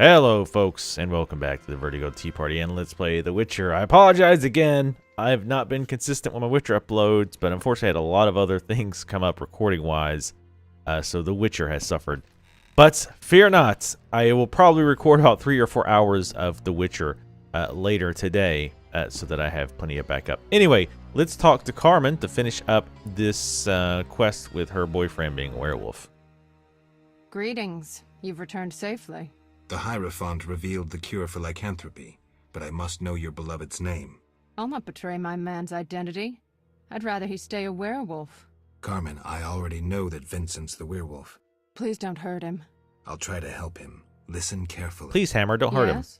Hello, folks, and welcome back to the Vertigo Tea Party and Let's Play The Witcher. I apologize again. I've not been consistent with my Witcher uploads, but unfortunately I had a lot of other things come up recording-wise, so The Witcher has suffered. But fear not, I will probably record about 3 or 4 hours of The Witcher later today, so that I have plenty of backup. Anyway, let's talk to Carmen to finish up this quest with her boyfriend being a werewolf. Greetings. You've returned safely. The Hierophant revealed the cure for lycanthropy, but I must know your beloved's name. I'll not betray my man's identity. I'd rather he stay a werewolf. Carmen, I already know that Vincent's the werewolf. Please don't hurt him. I'll try to help him. Listen carefully. Please, Hammer, don't hurt him. Yes?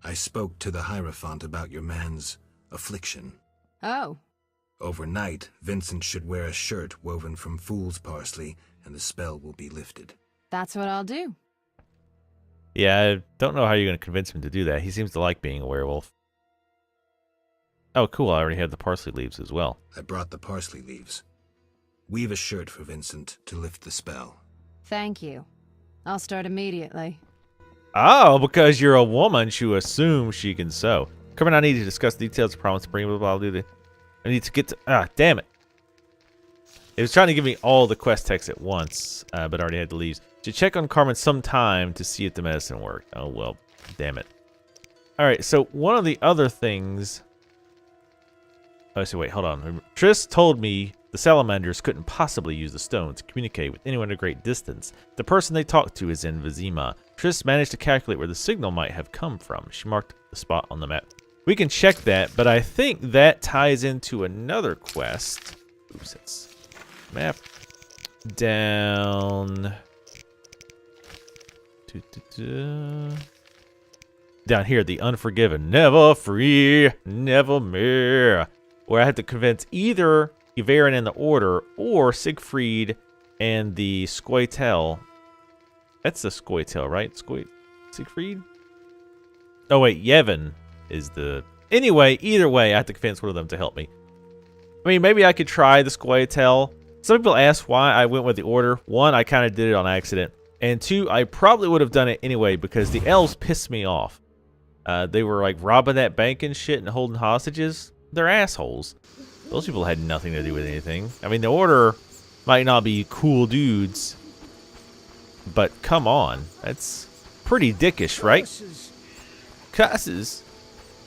I spoke to the Hierophant about your man's affliction. Oh, Overnight, Vincent should wear a shirt woven from fool's parsley, and the spell will be lifted. that's what I'll do. Yeah, I don't know how you're going to convince him to do that. He seems to like being a werewolf. Oh, cool. I already have the parsley leaves as well. I brought the parsley leaves. Weave a shirt for Vincent to lift the spell. Thank you. I'll start immediately. Oh, because you're a woman, she assumes she can sew. Come on, I need to discuss details of Promise Spring, blah, blah, blah, blah. I need to get to... Ah, damn it. It was trying to give me all the quest text at once, but I already had the leaves. To check on Carmen sometime to see if the medicine worked. Oh, well, damn it. Alright, so one of the other things... Oh, so wait, hold on. Triss told me the salamanders couldn't possibly use the stone to communicate with anyone at a great distance. The person they talked to is in Vizima. Triss managed to calculate where the signal might have come from. She marked the spot on the map. We can check that, but I think that ties into another quest. Oops, it's map down. Down here, the Unforgiven. Never free, never mere. Where I have to convince either Yvarin and the Order or Siegfried and the Scoia'tael. That's the Scoia'tael, right? Siegfried? Oh, wait, Yevon is the... Anyway, either way, I have to convince one of them to help me. I mean, maybe I could try the Scoia'tael. Some people ask why I went with the Order. One, I kind of did it on accident. And two, I probably would have done it anyway because the elves pissed me off. They were like robbing that bank and shit and holding hostages. They're assholes. Those people had nothing to do with anything. I mean, the Order might not be cool dudes, but come on. That's pretty dickish, right? Cusses.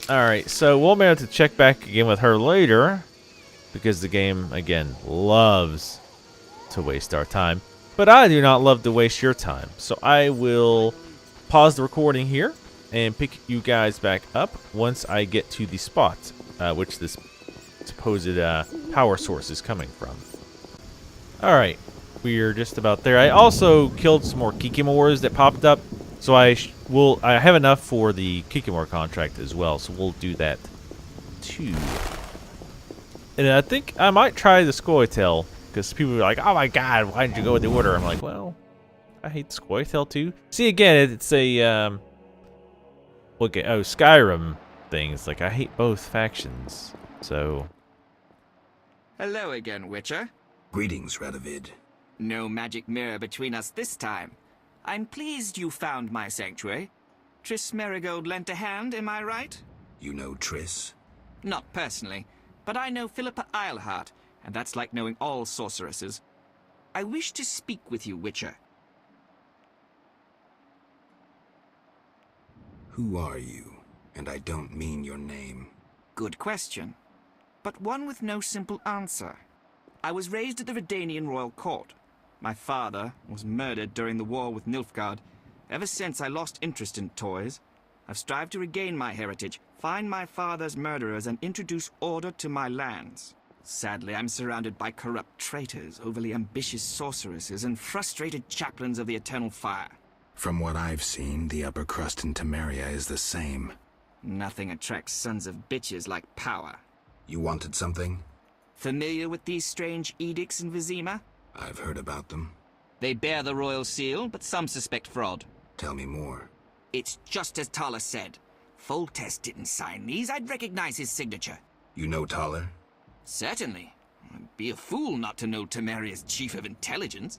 Alright, so we'll be able to check back again with her later because the game, again, loves to waste our time. But I do not love to waste your time. So I will pause the recording here and pick you guys back up once I get to the spot which this supposed power source is coming from. Alright, we're just about there. I also killed some more Kikimores that popped up, so I have enough for the Kikimore contract as well, so we'll do that too. And I think I might try the Scoia'tael, because people are like, oh my god, why didn't you go with the Order? I'm like, well, I hate the Scoia'tael too. See, again, it's a, okay, oh, Skyrim things. Like, I hate both factions, so... Hello again, Witcher. Greetings, Radovid. No magic mirror between us this time. I'm pleased you found my sanctuary. Triss Merigold lent a hand, am I right? You know Triss? Not personally, but I know Philippa Eilhart, and that's like knowing all sorceresses. I wish to speak with you, Witcher. Who are you? And I don't mean your name. Good question, but one with no simple answer. I was raised at the Redanian royal court. My father was murdered during the war with Nilfgaard. Ever since I lost interest in toys, I've strived to regain my heritage, find my father's murderers, and introduce order to my lands. Sadly, I'm surrounded by corrupt traitors, overly ambitious sorceresses, and frustrated chaplains of the Eternal Fire. From what I've seen, the upper crust in Temeria is the same. Nothing attracts sons of bitches like power. You wanted something? Familiar with these strange edicts in Vizima? I've heard about them. They bear the royal seal, but some suspect fraud. Tell me more. It's just as Tala said. Foltest didn't sign these. I'd recognize his signature. You know Taller? Certainly. I'd be a fool not to know Temeria's chief of intelligence.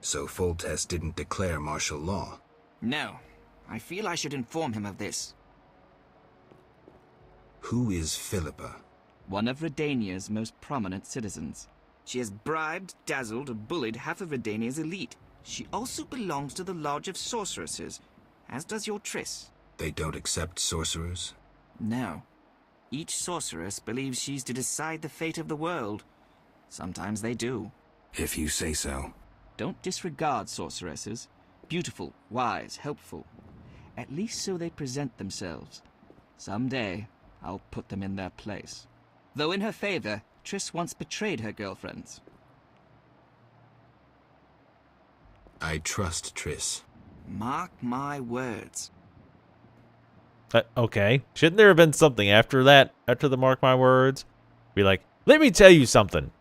So Foltest didn't declare martial law. No. I feel I should inform him of this. Who is Philippa? One of Redania's most prominent citizens. She has bribed, dazzled, or bullied half of Redania's elite. She also belongs to the Lodge of Sorceresses, as does your Triss. They don't accept sorcerers? No. Each sorceress believes she's to decide the fate of the world. Sometimes they do. If you say so. Don't disregard sorceresses. Beautiful, wise, helpful. At least so they present themselves. Someday, I'll put them in their place. Though in her favor, Triss once betrayed her girlfriends. I trust Triss. Mark my words. Okay. Shouldn't there have been something after that? After the mark my words? Be like, let me tell you something.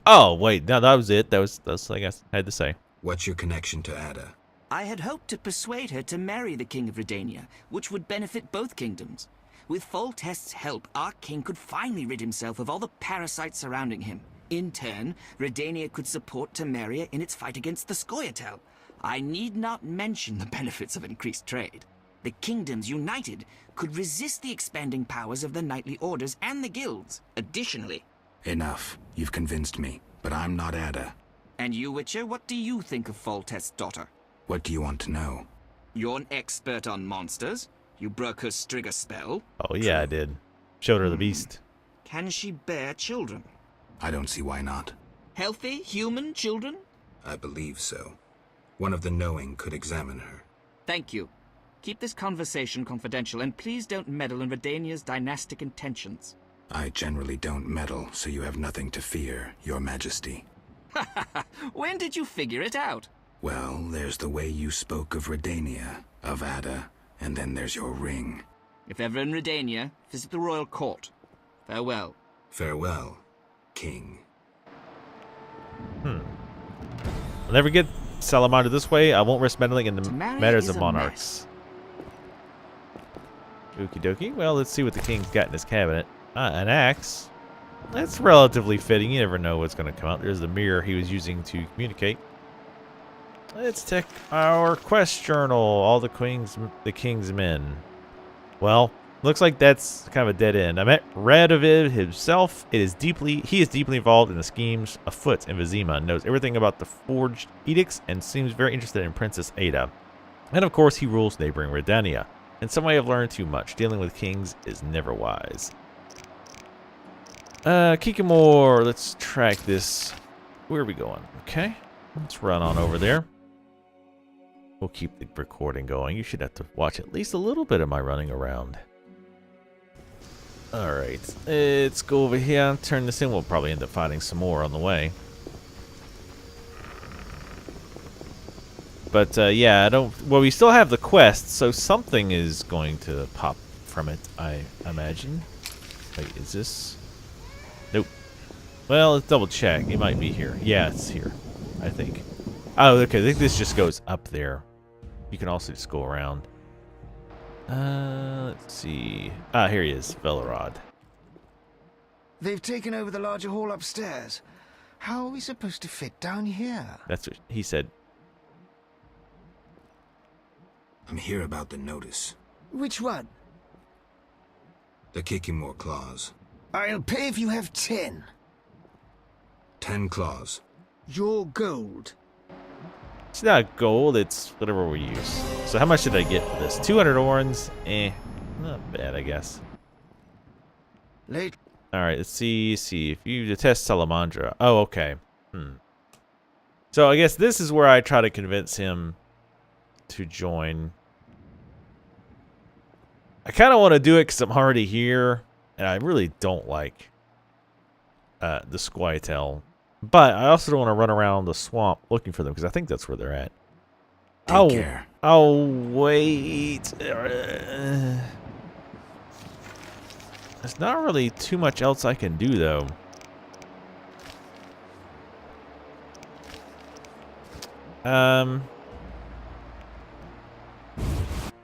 Oh, wait. No, that was it. That's I guess I had to say. What's your connection to Ada? I had hoped to persuade her to marry the King of Redania, which would benefit both kingdoms. With Foltest's help, our king could finally rid himself of all the parasites surrounding him. In turn, Redania could support Temeria in its fight against the Scoia'tael. I need not mention the benefits of increased trade. The kingdoms united could resist the expanding powers of the knightly orders and the guilds. Additionally... Enough. You've convinced me, but I'm not Ada. And you, Witcher, what do you think of Foltest's daughter? What do you want to know? You're an expert on monsters. You broke her Striga spell. Oh, yeah, I did. Showed her the beast. Can she bear children? I don't see why not. Healthy, human children? I believe so. One of the knowing could examine her. Thank you. Keep this conversation confidential, and please don't meddle in Redania's dynastic intentions. I generally don't meddle, so you have nothing to fear, Your Majesty. When did you figure it out? Well, there's the way you spoke of Redania, of Ada, and then there's your ring. If ever in Redania, visit the royal court. Farewell. Farewell, King. I'll never get Salamander this way. I won't risk meddling in the Temeria matters is of a monarchs. Okie dokie. Well, let's see what the king's got in his cabinet. An axe. That's relatively fitting. You never know what's going to come out. There's the mirror he was using to communicate. Let's check our quest journal. All the king's men. Well, looks like that's kind of a dead end. I met Radovid himself. He is deeply involved in the schemes afoot in Vizima, knows everything about the forged edicts, and seems very interested in Princess Ada. And of course, he rules neighboring Redania. In some way, I've learned too much. Dealing with kings is never wise. Kikamor, let's track this. Where are we going? Okay, let's run on over there. We'll keep the recording going. You should have to watch at least a little bit of my running around. Alright, let's go over here and turn this in. We'll probably end up fighting some more on the way. But, yeah, well, we still have the quest, so something is going to pop from it, I imagine. Wait, is this? Nope. Well, let's double check. It might be here. Yeah, it's here, I think. Oh, okay, I think this just goes up there. You can also just go around. Let's see. Ah, here he is, Velerod. They've taken over the larger hall upstairs. How are we supposed to fit down here? That's what he said. I'm here about the notice. Which one? The Kikimor clause. I'll pay if you have 10. 10 claws. Your gold. It's not gold, it's whatever we use. So how much did I get for this? 200 orens? Not bad, I guess. Late. Alright, let's see. If you detest Salamandra. Oh, okay. So I guess this is where I try to convince him to join. I kind of want to do it because I'm already here, and I really don't like the Scoia'tael. But I also don't want to run around the swamp looking for them, because I think that's where they're at. Take care. Oh, wait. There's not really too much else I can do, though.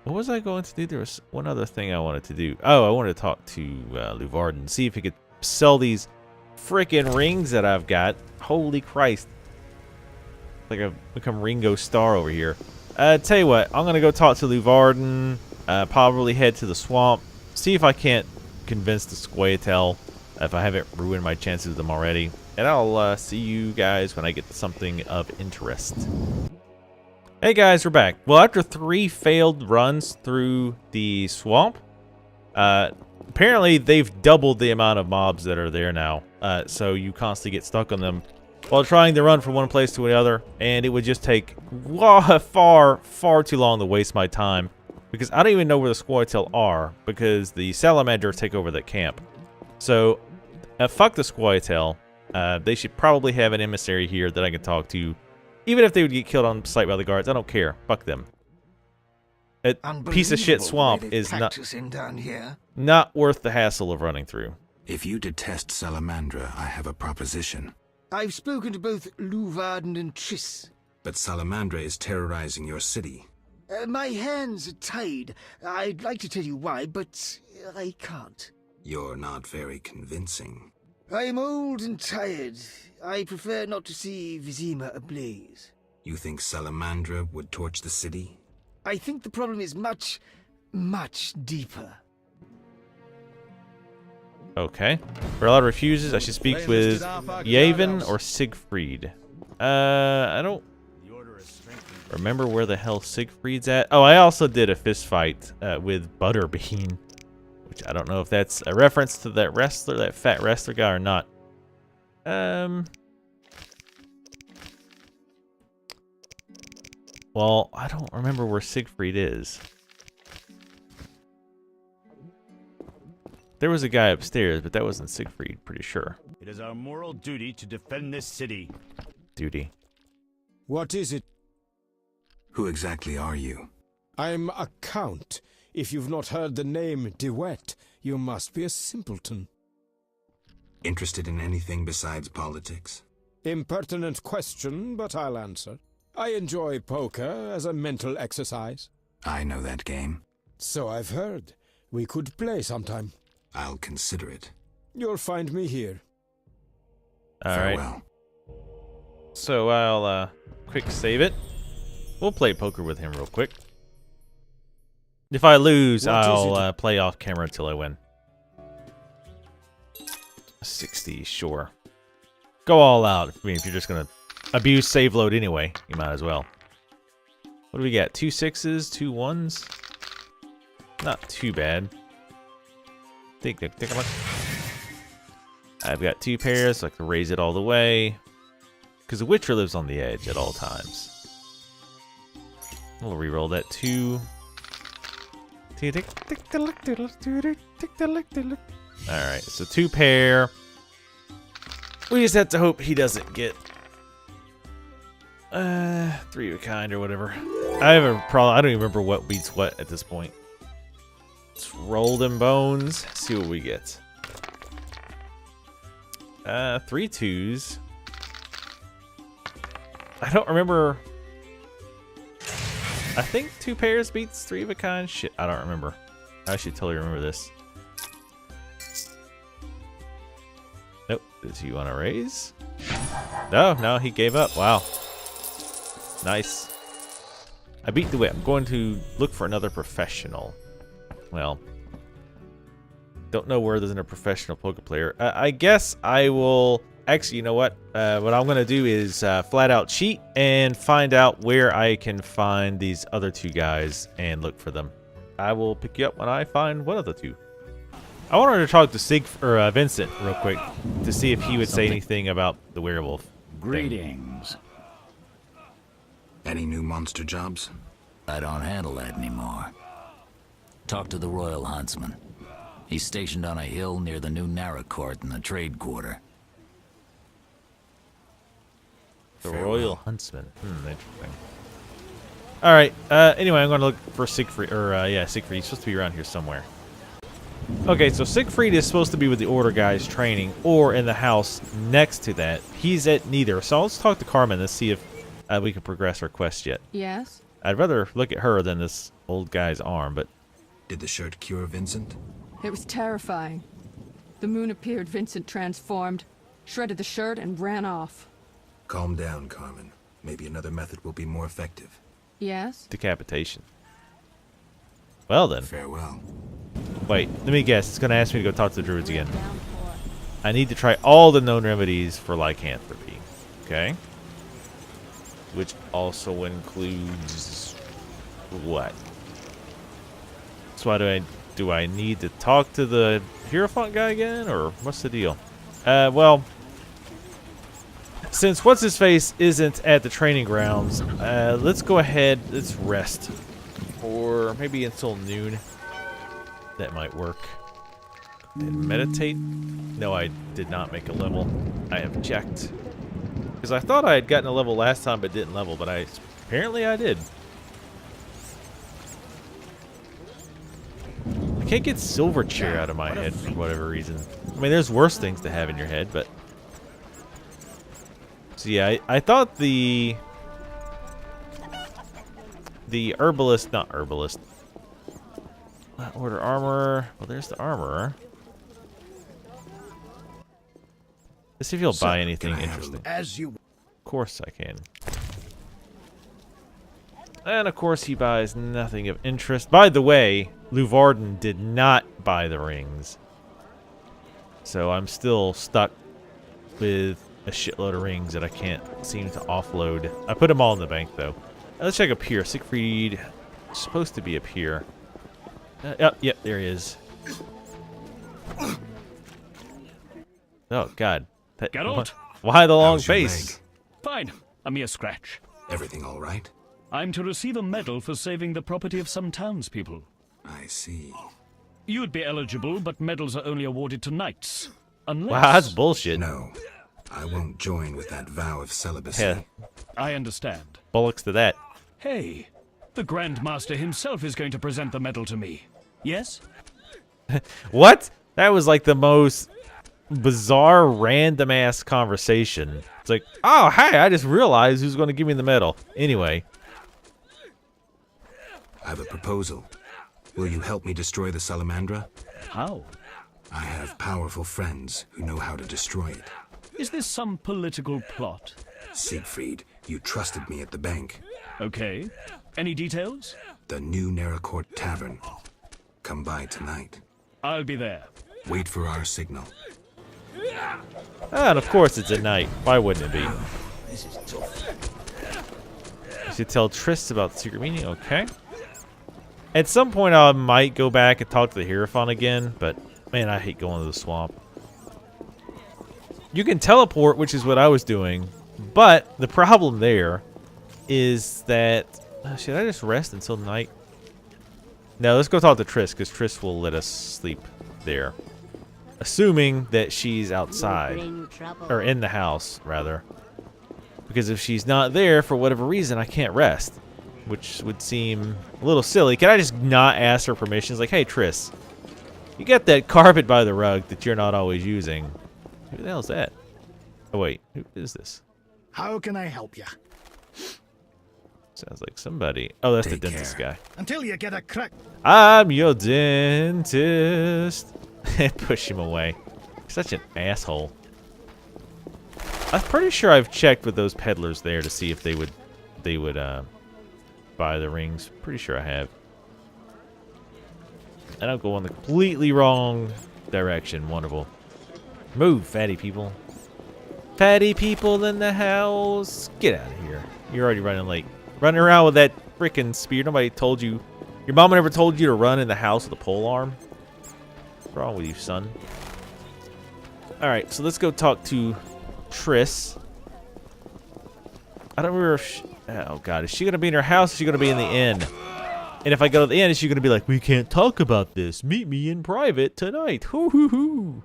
What was I going to do? There was one other thing I wanted to do. Oh, I wanted to talk to Luvarden, see if he could sell these frickin' rings that I've got. Holy Christ. Like I've become Ringo Starr over here. Tell you what, I'm gonna go talk to Luvarden. Probably head to the swamp. See if I can't convince the Squayatel. If I haven't ruined my chances with them already. And I'll see you guys when I get to something of interest. Hey guys, we're back. Well, after 3 failed runs through the swamp, apparently they've doubled the amount of mobs that are there now. So you constantly get stuck on them while trying to run from one place to another, and it would just take far too long to waste my time, because I don't even know where the Squayatel are, because the Salamanders take over that camp. So, fuck the Squayatel. They should probably have an emissary here that I can talk to. Even if they would get killed on sight by the guards, I don't care. Fuck them. A piece of shit swamp is not worth the hassle of running through. If you detest Salamandra, I have a proposition. I've spoken to both Luvarden and Triss. But Salamandra is terrorizing your city. My hands are tied. I'd like to tell you why, but I can't. You're not very convincing. I'm old and tired. I prefer not to see Vizima ablaze. You think Salamandra would torch the city? I think the problem is much deeper. Okay. Berlad refuses. I should speak with Yavin or Siegfried. I don't remember where the hell Siegfried's at. Oh, I also did a fist fight with Butterbean, which I don't know if that's a reference to that wrestler, that fat wrestler guy, or not. Well, I don't remember where Siegfried is. There was a guy upstairs, but that wasn't Siegfried, pretty sure. It is our moral duty to defend this city. Duty. What is it? Who exactly are you? I'm a count. If you've not heard the name DeWitt, you must be a simpleton. Interested in anything besides politics? Impertinent question, but I'll answer. I enjoy poker as a mental exercise. I know that game. So I've heard. We could play sometime. I'll consider it. You'll find me here. Alright. Farewell. So I'll quick save it. We'll play poker with him real quick. If I lose, I'll play off camera until I win. 60, sure. Go all out. I mean, if you're just gonna abuse save load anyway, you might as well. What do we got? 2 6s, 2 1s? Not too bad. Take a look. I've got 2 pairs, so I can raise it all the way. Because the Witcher lives on the edge at all times. We'll re-roll that 2. Alright, so 2 pair. We just have to hope he doesn't get 3 of a kind or whatever. I have a problem. I don't even remember what beats what at this point. Let's roll them bones. See what we get. 3 2s. I don't remember. I think 2 pairs beats 3 of a kind. Shit, I don't remember. I should totally remember this. Nope. Does he want to raise? No, he gave up. Wow. Nice. I beat the whip. I'm going to look for another professional. Well, don't know where there's a professional poker player. I guess I will... Actually, you know what? What I'm going to do is flat out cheat and find out where I can find these other 2 guys and look for them. I will pick you up when I find one of the 2. I wanted to talk to Vincent real quick to see if he would say anything about the werewolf. Greetings. Any new monster jobs? I don't handle that anymore. Talk to the Royal Huntsman. He's stationed on a hill near the new Naracourt in the trade quarter. The Royal Huntsman. Interesting. Alright, anyway, I'm going to look for Siegfried. Siegfried. He's supposed to be around here somewhere. Okay, so Siegfried is supposed to be with the Order guys training, or in the house next to that. He's at neither. So let's talk to Carmen and see if we can progress our quest yet. Yes? I'd rather look at her than this old guy's arm, but... Did the shirt cure Vincent? It was terrifying. The moon appeared, Vincent transformed, shredded the shirt, and ran off. Calm down, Carmen. Maybe another method will be more effective. Yes? Decapitation. Well then. Farewell. Wait, let me guess. It's going to ask me to go talk to the druids again. I need to try all the known remedies for lycanthropy. Okay. Which also includes what? So why do I need to talk to the Hierophant guy again, or what's the deal? Well, since what's his face isn't at the training grounds, let's go ahead. Let's rest, or maybe until noon. That might work. And meditate. No, I did not make a level. I have checked. Because I thought I had gotten a level last time but didn't level, but apparently I did. I can't get silver chair out of my head for whatever reason. I mean, there's worse things to have in your head, but... So yeah, I thought the herbalist, not herbalist. Order armor. Well, there's the armor. Let's see if he'll buy anything interesting. As you... Of course I can. And of course he buys nothing of interest. By the way, Luvarden did not buy the rings. So I'm still stuck with a shitload of rings that I can't seem to offload. I put them all in the bank though. Let's check up here. Siegfried is supposed to be up here. Yep, there he is. Oh God. Geralt? Why the long How's your face? leg? Fine. A mere scratch. Everything all right? I'm to receive a medal for saving the property of some townspeople. I see. You'd be eligible, but medals are only awarded to knights. Unless... Wow, that's bullshit. No, I won't join with that vow of celibacy. Yeah, I understand. bollocks to that. Hey, the Grand Master himself is going to present the medal to me. Yes? What? That was like the most bizarre, random-ass conversation. It's like, oh, hey, I just realized who's going to give me the medal. Anyway. I have a proposal. Will you help me destroy the Salamandra? How? I have powerful friends who know how to destroy it. Is this some political plot? Siegfried, you trusted me at the bank. Okay. Any details? The new Naracourt Tavern. Come by tonight. I'll be there. Wait for our signal. And of course it's at night. Why wouldn't it be? This is tough. You should tell Triss about the secret meeting. Okay. At some point I might go back and talk to the Hierophant again, but man, I hate going to the swamp. You can teleport, which is what I was doing, but the problem there is that... should I just rest until night? No, let's go talk to Triss, because Triss will let us sleep there. Assuming that she's outside. Or in the house, rather. Because if she's not there, for whatever reason, I can't rest. Which would seem a little silly. Can I just not ask her permission? It's like, hey, Triss, you got that carpet by the rug that you're not always using. Who the hell is that? Oh, wait. Who is this? How can I help you? Sounds like somebody. Oh, that's the Take dentist care. guy. Until you get a crack. I'm your dentist. Push him away. Such an asshole. I'm pretty sure I've checked with those peddlers there to see if they would buy the rings. Pretty sure I have. I don't go in the completely wrong direction. Wonderful. Move, fatty people. Fatty people in the house. Get out of here. You're already running late. Running around with that freaking spear. Nobody told you. Your mama never told you to run in the house with a pole arm. What's wrong with you, son? Alright, so let's go talk to Triss. I don't remember if oh god, is she gonna be in her house or is she gonna be in the inn? And if I go to the inn, is she gonna be like, we can't talk about this. Meet me in private tonight. Hoo hoo hoo.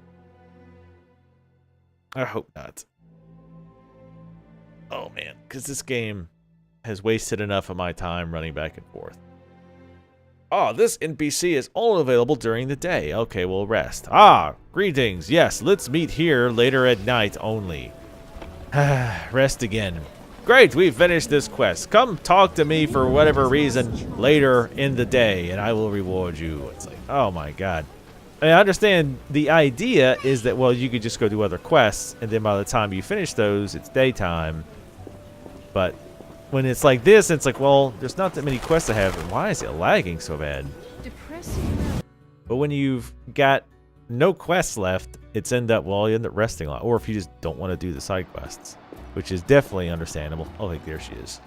I hope not. Oh man, because this game has wasted enough of my time running back and forth. Oh, this NPC is only available during the day. Okay, we'll rest. Ah, greetings. Yes, let's meet here later at night only. Rest again. Great, we finished this quest. Come talk to me for whatever reason later in the day, and I will reward you. It's like, oh my god. I understand the idea is that, well, you could just go do other quests, and then by the time you finish those, it's daytime. But when it's like this, it's like, well, there's not that many quests I have, and why is it lagging so bad? Depressing. But when you've got no quests left, you end up resting a lot. Or if you just don't want to do the side quests, which is definitely understandable. Oh, like there she is.